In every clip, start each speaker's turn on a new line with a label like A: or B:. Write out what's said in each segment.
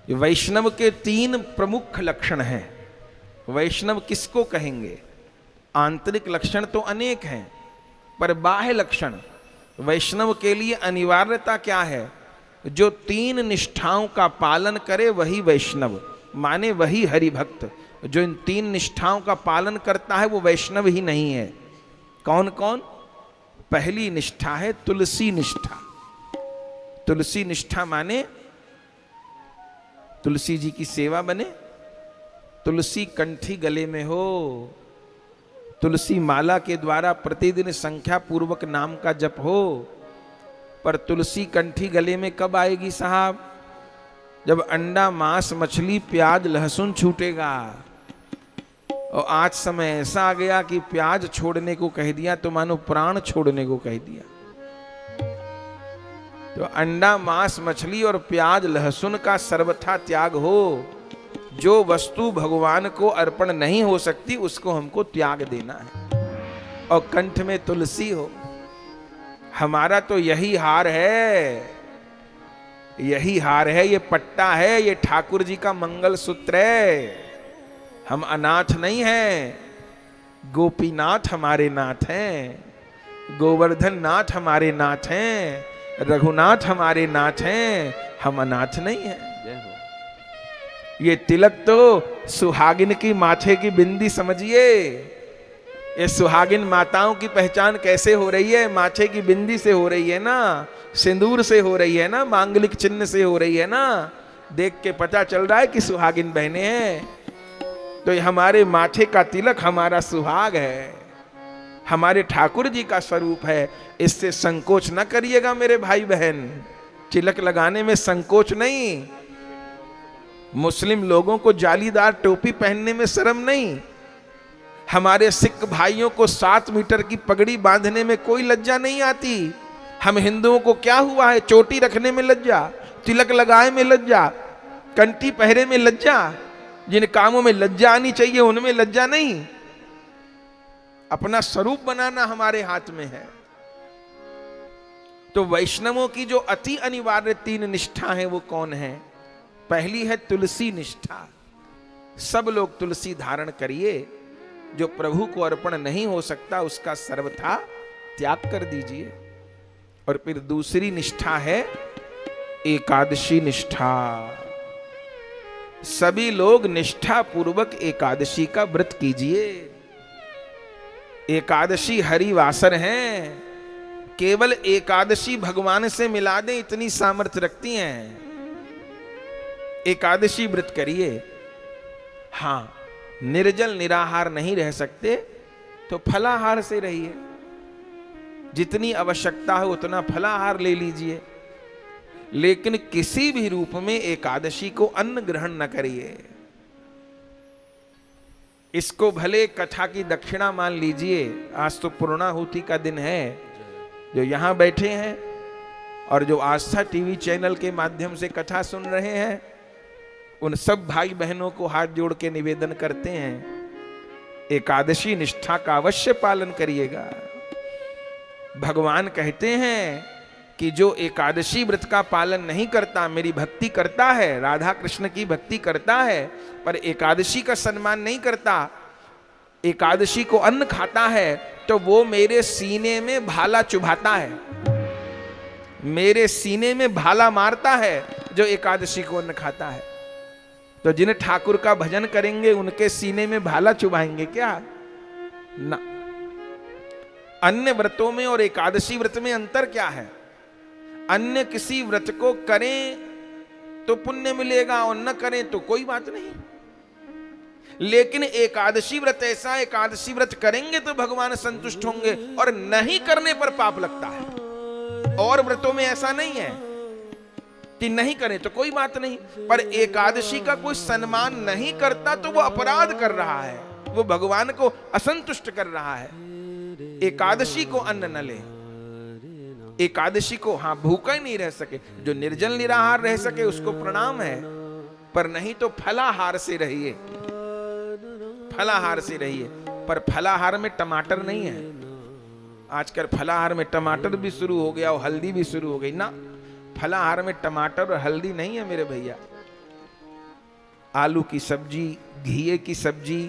A: वैष्णव के तीन प्रमुख लक्षण हैं। वैष्णव किसको कहेंगे? आंतरिक लक्षण तो अनेक हैं, पर बाह्य लक्षण वैष्णव के लिए अनिवार्यता क्या है? जो तीन निष्ठाओं का पालन करे वही वैष्णव, माने वही हरि भक्त। जो इन तीन निष्ठाओं का पालन करता है वो वैष्णव ही नहीं है। कौन कौन? पहली निष्ठा है तुलसी निष्ठा। तुलसी निष्ठा माने तुलसी जी की सेवा बने, तुलसी कंठी गले में हो, तुलसी माला के द्वारा प्रतिदिन संख्या पूर्वक नाम का जप हो। पर तुलसी कंठी गले में कब आएगी साहब? जब अंडा मांस मछली प्याज लहसुन छूटेगा। और आज समय ऐसा आ गया कि प्याज छोड़ने को कह दिया तो मानो प्राण छोड़ने को कह दिया। तो अंडा मांस मछली और प्याज लहसुन का सर्वथा त्याग हो। जो वस्तु भगवान को अर्पण नहीं हो सकती उसको हमको त्याग देना है। और कंठ में तुलसी हो। हमारा तो यही हार है, यही हार है, ये पट्टा है, ये ठाकुर जी का मंगल सूत्र है। हम अनाथ नहीं हैं, गोपीनाथ हमारे नाथ हैं, गोवर्धन नाथ हमारे नाथ हैं, रघुनाथ हमारे नाथ हैं, हम अनाथ नहीं हैं। ये तिलक तो सुहागिन की माथे की बिंदी समझिए। ये सुहागिन माताओं की पहचान कैसे हो रही है? माथे की बिंदी से हो रही है ना, सिंदूर से हो रही है ना, मांगलिक चिन्ह से हो रही है ना। देख के पता चल रहा है कि सुहागिन बहनें हैं। तो ये हमारे माथे का तिलक हमारा सुहाग है, हमारे ठाकुर जी का स्वरूप है। इससे संकोच न करिएगा मेरे भाई बहन, तिलक लगाने में संकोच नहीं। मुस्लिम लोगों को जालीदार टोपी पहनने में शर्म नहीं। हमारे सिख भाइयों को 7 मीटर की पगड़ी बांधने में कोई लज्जा नहीं आती। हम हिंदुओं को क्या हुआ है? चोटी रखने में लज्जा, तिलक लगाए में लज्जा, कंठी पहरे में लज्जा। जिन कामों में लज्जा आनी चाहिए उनमें लज्जा नहीं। अपना स्वरूप बनाना हमारे हाथ में है। तो वैष्णवों की जो अति अनिवार्य 3 निष्ठा है वो कौन है? पहली है तुलसी निष्ठा। सब लोग तुलसी धारण करिए। जो प्रभु को अर्पण नहीं हो सकता उसका सर्वथा त्याग कर दीजिए। और फिर दूसरी निष्ठा है एकादशी निष्ठा। सभी लोग निष्ठा पूर्वक एकादशी का व्रत कीजिए। एकादशी हरिवासर हैं। केवल एकादशी भगवान से मिला दें इतनी सामर्थ्य रखती हैं। एकादशी व्रत करिए। हां, निर्जल निराहार नहीं रह सकते तो फलाहार से रहिए। जितनी आवश्यकता हो उतना फलाहार ले लीजिए, लेकिन किसी भी रूप में एकादशी को अन्न ग्रहण न करिए। इसको भले कथा की दक्षिणा मान लीजिए। आज तो पूर्णाहुति का दिन है। जो यहां बैठे हैं और जो आस्था टीवी चैनल के माध्यम से कथा सुन रहे हैं, उन सब भाई बहनों को हाथ जोड़ के निवेदन करते हैं एकादशी निष्ठा का अवश्य पालन करिएगा। भगवान कहते हैं कि जो एकादशी व्रत का पालन नहीं करता, मेरी भक्ति करता है, राधा कृष्ण की भक्ति करता है, पर एकादशी का सम्मान नहीं करता, एकादशी को अन्न खाता है, तो वो मेरे सीने में भाला चुभाता है, मेरे सीने में भाला मारता है जो एकादशी को अन्न खाता है। तो जिन ठाकुर का भजन करेंगे उनके सीने में भाला चुभाएंगे क्या? ना। अन्य व्रतों में और एकादशी व्रत में अंतर क्या है? अन्य किसी व्रत को करें तो पुण्य मिलेगा और न करें तो कोई बात नहीं। लेकिन एकादशी व्रत ऐसा, एकादशी व्रत करेंगे तो भगवान संतुष्ट होंगे और नहीं करने पर पाप लगता है। और व्रतों में ऐसा नहीं है कि नहीं करें तो कोई बात नहीं, पर एकादशी का कोई सम्मान नहीं करता तो वो अपराध कर रहा है, वो भगवान को असंतुष्ट कर रहा है। एकादशी को अन्न न ले, एकादशी को हां भूखा ही नहीं रह सके, जो निर्जल निराहार रह सके उसको प्रणाम है, पर नहीं तो फलाहार से रहिए, फलाहार से रहिए। पर फलाहार में टमाटर नहीं है। आजकल फलाहार में टमाटर भी शुरू हो गया और हल्दी भी शुरू हो गई ना। फलाहार में टमाटर और हल्दी नहीं है मेरे भैया। आलू की सब्जी, घिए की सब्जी,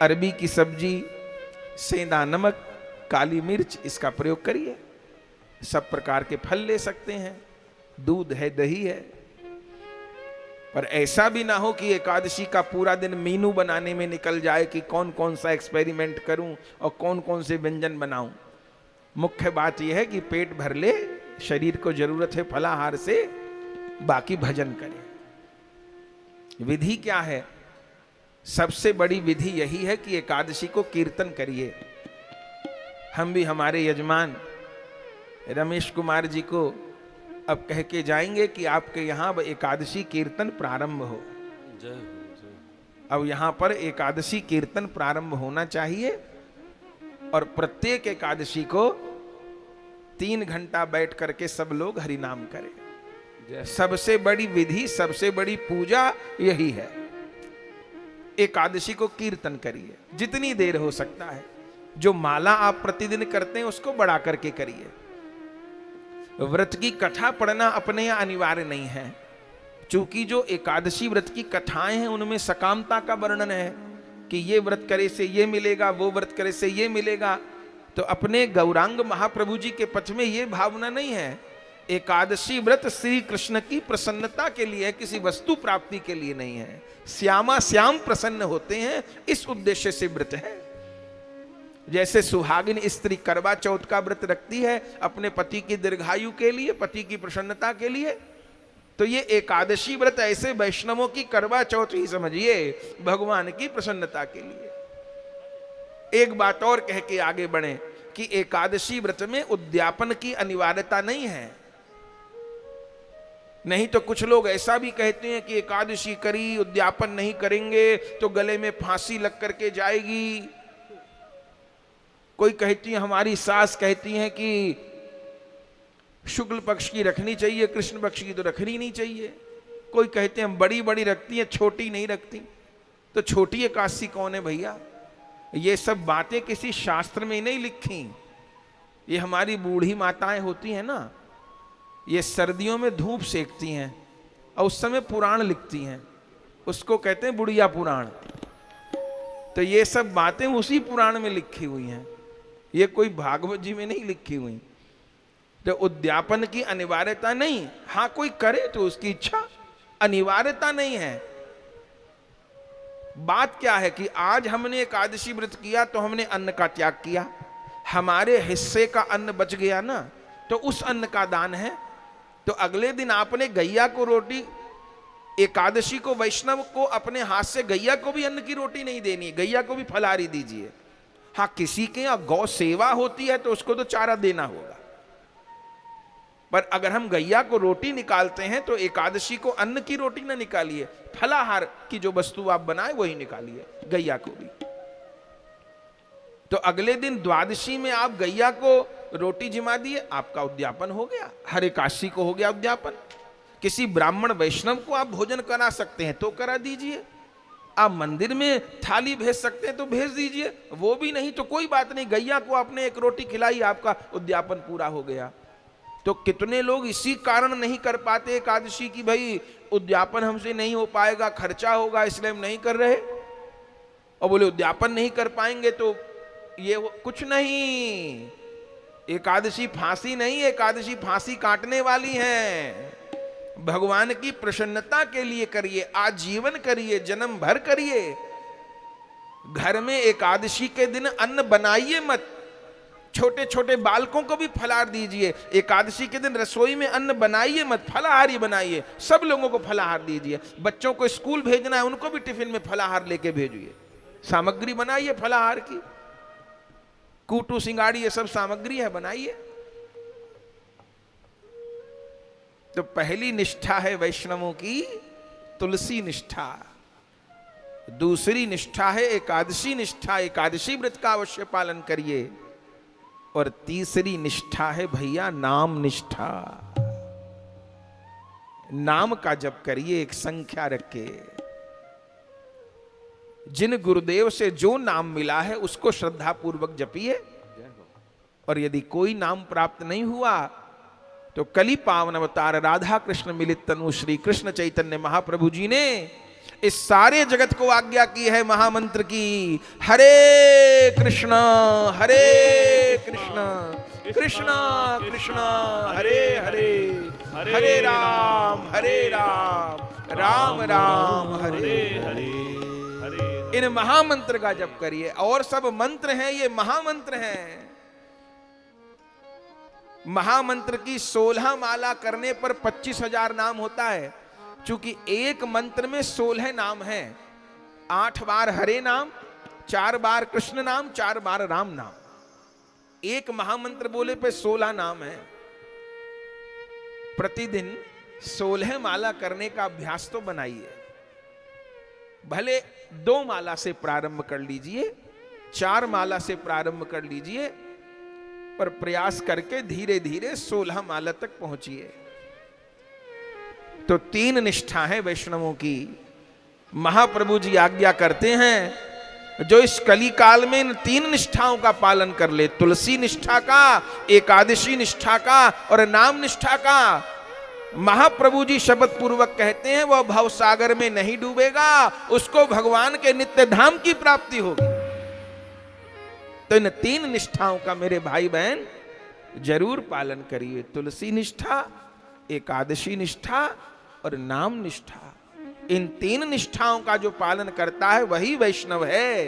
A: अरबी की सब्जी, सेंधा नमक, काली मिर्च, इसका प्रयोग करिए। सब प्रकार के फल ले सकते हैं, दूध है, दही है। पर ऐसा भी ना हो कि एकादशी का पूरा दिन मीनू बनाने में निकल जाए कि कौन कौन सा एक्सपेरिमेंट करूं और कौन कौन से व्यंजन बनाऊं। मुख्य बात यह है कि पेट भर ले, शरीर को जरूरत है फलाहार से, बाकी भजन करें। विधि क्या है? सबसे बड़ी विधि यही है कि एकादशी को कीर्तन करिए। हम भी हमारे यजमान रमेश कुमार जी को अब कह के जाएंगे कि आपके यहां एकादशी कीर्तन प्रारंभ हो। अब यहां पर एकादशी कीर्तन प्रारंभ होना चाहिए और प्रत्येक एकादशी को 3 घंटा बैठ करके सब लोग हरिनाम करें। सबसे बड़ी विधि, सबसे बड़ी पूजा यही है। एकादशी को कीर्तन करिए, जितनी देर हो सकता है। जो माला आप प्रतिदिन करते हैं उसको बढ़ा करके करिए। व्रत की कथा पढ़ना अपने यहाँ अनिवार्य नहीं है, क्योंकि जो एकादशी व्रत की कथाएं हैं उनमें सकामता का वर्णन है कि ये व्रत करे से ये मिलेगा, वो व्रत करे से ये मिलेगा। तो अपने गौरांग महाप्रभु जी के पथ में ये भावना नहीं है। एकादशी व्रत श्री कृष्ण की प्रसन्नता के लिए है, किसी वस्तु प्राप्ति के लिए नहीं है। श्यामा श्याम प्रसन्न होते हैं, इस उद्देश्य से व्रत है। जैसे सुहागिन स्त्री करवा चौथ का व्रत रखती है अपने पति की दीर्घायु के लिए, पति की प्रसन्नता के लिए, तो ये एकादशी व्रत ऐसे वैष्णवों की करवा चौथ ही समझिए, भगवान की प्रसन्नता के लिए। एक बात और कह के आगे बढ़े कि एकादशी व्रत में उद्यापन की अनिवार्यता नहीं है। नहीं तो कुछ लोग ऐसा भी कहते हैं कि एकादशी करी, उद्यापन नहीं करेंगे तो गले में फांसी लग करके जाएगी। कोई कहती है, हमारी सास कहती हैं कि शुक्ल पक्ष की रखनी चाहिए, कृष्ण पक्ष की तो रखनी नहीं चाहिए। कोई कहते हैं बड़ी बड़ी रखती हैं, छोटी नहीं रखती। तो छोटी एकादशी कौन है भैया? ये सब बातें किसी शास्त्र में नहीं लिखी। ये हमारी बूढ़ी माताएं होती हैं ना, ये सर्दियों में धूप सेकती हैं और उस समय पुराण लिखती हैं, उसको कहते हैं बुढ़िया पुराण। तो ये सब बातें उसी पुराण में लिखी हुई हैं, ये कोई भागवत जी में नहीं लिखी हुई। तो उद्यापन की अनिवार्यता नहीं, हाँ कोई करे तो उसकी इच्छा, अनिवार्यता नहीं है। बात क्या है कि आज हमने एकादशी व्रत किया तो हमने अन्न का त्याग किया, हमारे हिस्से का अन्न बच गया ना, तो उस अन्न का दान है। तो अगले दिन आपने गैया को रोटी, एकादशी को वैष्णव को अपने हाथ से गैया को भी अन्न की रोटी नहीं देनी, गैया को भी फलाहारी दीजिए। हाँ, किसी के यहाँ गौ सेवा होती है तो उसको तो चारा देना होगा, पर अगर हम गैया को रोटी निकालते हैं तो एकादशी को अन्न की रोटी ना निकालिए, फलाहार की जो वस्तु आप बनाए वही निकालिए, गैया को भी। तो अगले दिन द्वादशी में आप गैया को रोटी जिमा दिए, आपका उद्यापन हो गया। हर एकादशी को हो गया उद्यापन। किसी ब्राह्मण वैष्णव को आप भोजन करा सकते हैं तो करा दीजिए। आप मंदिर में थाली भेज सकते हैं तो भेज दीजिए, वो भी नहीं तो कोई बात नहीं, गैया को आपने एक रोटी खिलाई, आपका उद्यापन पूरा हो गया। तो कितने लोग इसी कारण नहीं कर पाते एकादशी की, भाई उद्यापन हमसे नहीं हो पाएगा, खर्चा होगा, इसलिए हम नहीं कर रहे। और बोले उद्यापन नहीं कर पाएंगे तो ये कुछ नहीं। एकादशी फांसी नहीं, एकादशी फांसी काटने वाली है। भगवान की प्रसन्नता के लिए करिए, आजीवन करिए, जन्म भर करिए। घर में एकादशी के दिन अन्न बनाइए मत, छोटे छोटे बालकों को भी फलाहार दीजिए। एकादशी के दिन रसोई में अन्न बनाइए मत, फलाहारी बनाइए, सब लोगों को फलाहार दीजिए। बच्चों को स्कूल भेजना है, उनको भी टिफिन में फलाहार लेके भेजिए। सामग्री बनाइए फलाहार की, कूटू सिंगाड़ी ये सब सामग्री है, बनाइए। तो पहली निष्ठा है वैष्णवों की तुलसी निष्ठा, दूसरी निष्ठा है एकादशी निष्ठा, एकादशी व्रत का अवश्य पालन करिए। और तीसरी निष्ठा है भैया नाम निष्ठा। नाम का जप करिए, एक संख्या रखे। जिन गुरुदेव से जो नाम मिला है उसको श्रद्धा पूर्वक जपिए। और यदि कोई नाम प्राप्त नहीं हुआ तो कली पावन अवतार राधा कृष्ण मिलित तनु श्री कृष्ण चैतन्य महाप्रभु जी ने इस सारे जगत को आज्ञा की है महामंत्र की, हरे कृष्ण कृष्ण कृष्ण हरे हरे, हरे राम राम राम हरे हरे। इन महामंत्र का जप करिए। और सब मंत्र हैं, ये महामंत्र हैं। महामंत्र की 16 माला करने पर 25,000 नाम होता है। चूंकि एक मंत्र में 16 नाम हैं, 8 बार हरे नाम, 4 बार कृष्ण नाम, 4 बार राम नाम। एक महामंत्र बोले पे 16 नाम है। प्रतिदिन 16 माला करने का अभ्यास तो बनाइए। भले 2 माला से प्रारंभ कर लीजिए, 4 माला से प्रारंभ कर लीजिए, पर प्रयास करके धीरे धीरे 16 माला तक पहुंचिए। तो 3 निष्ठा है वैष्णवों की। महाप्रभु जी आज्ञा करते हैं जो इस कली काल में इन 3 निष्ठाओं का पालन कर ले, तुलसी निष्ठा का, एकादशी निष्ठा का और नाम निष्ठा का, महाप्रभु जी शब्द पूर्वक कहते हैं वह भव सागर में नहीं डूबेगा, उसको भगवान के नित्य धाम की प्राप्ति होगी। तो इन 3 निष्ठाओं का मेरे भाई बहन जरूर पालन करिए। तुलसी निष्ठा, एकादशी निष्ठा और नाम निष्ठा। इन 3 निष्ठाओं का जो पालन करता है वही वैष्णव है।